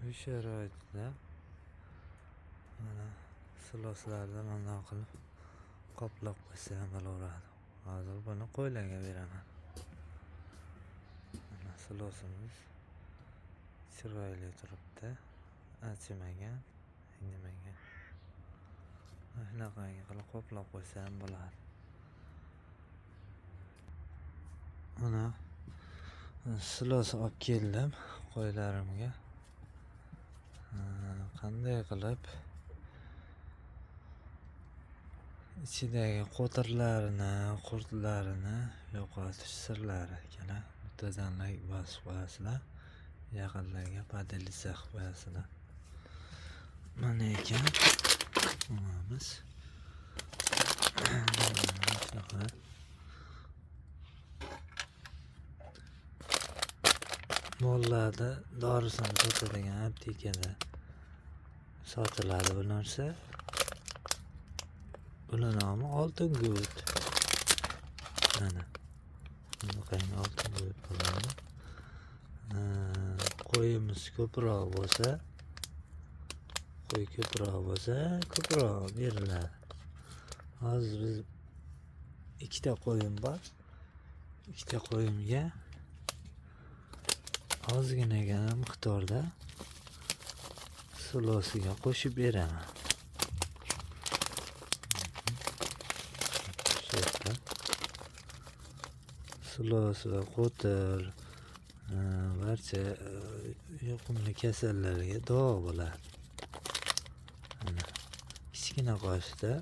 Uy sharoitida mana siloslarni bundoq qilib qoplab qo'ysa ham bo'laveradi. Hozir buni qo'ylarga beraman. Mana silosimiz chiroyli turibdi. Achimagan, aynimagan. Mana shunaqangi qilib qoplab qo'ysa ham bo'ladi. Mana silos olib keldim qo'ylarimga. Qanday qilib ichidagi qo'tirlarini, qurtlarini yo'qotish sirlari ekan. Bittadan bosib qo'yasizlar, yaqinlarga podelitsiya qilib qo'yasizlar. Mana ekan hammamiz shunaqa mollarda dorisini sotadigan aptekada sotiladi bu narsa. Buning nomi oltin guvt. Mana bunaqangi oltin guvt bo'ladi. Qo'yimiz ko'proq bo'lsa, ko'proq beriladi. Hozir biz ikkita qo'yim bor. Ikkita qo'yimga ozginagina miqdorda silosiga qo'shib beraman. Silos va qo'tir barcha yuqumli kasallarga davo bo'ladi. Mana kichkina qoshiqda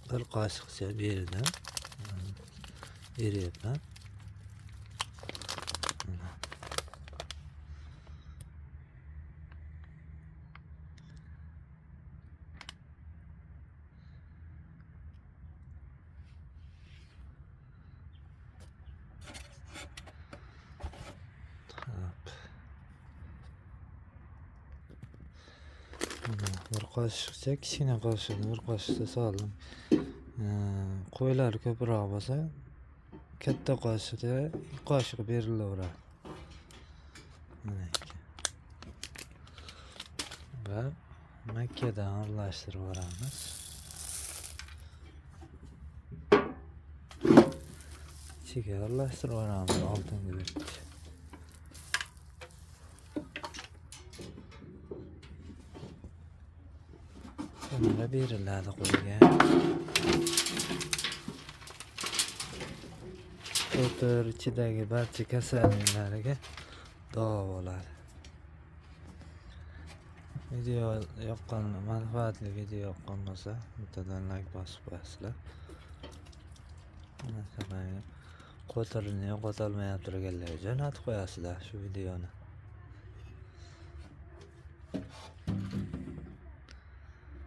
bir qoshiqcha berdim. Beryapman. Bir qoshiqcha, kichkina qoshiqni bir qoshiqcha soldim. Qo'ylar ko'proq bo'lsa, katta qoshiqda 2 qoshiq berilaveradi. Mana ekan. Va makkadan aralashtirib yuboramiz. Ichiga aralashtirib yuboramiz oltin guvt. Bunga beriladi qo'yga. Qo'tir ichidagi barcha kasalliklarga davo bo'ladi. Video yoqqan, manfaatli video yoqqan bo'lsa, bittadan like bosib qo'yasizlar. Qo'tirini yo'qotolmayapti deganlarga jo'natib qo'yasizlar shu videoni.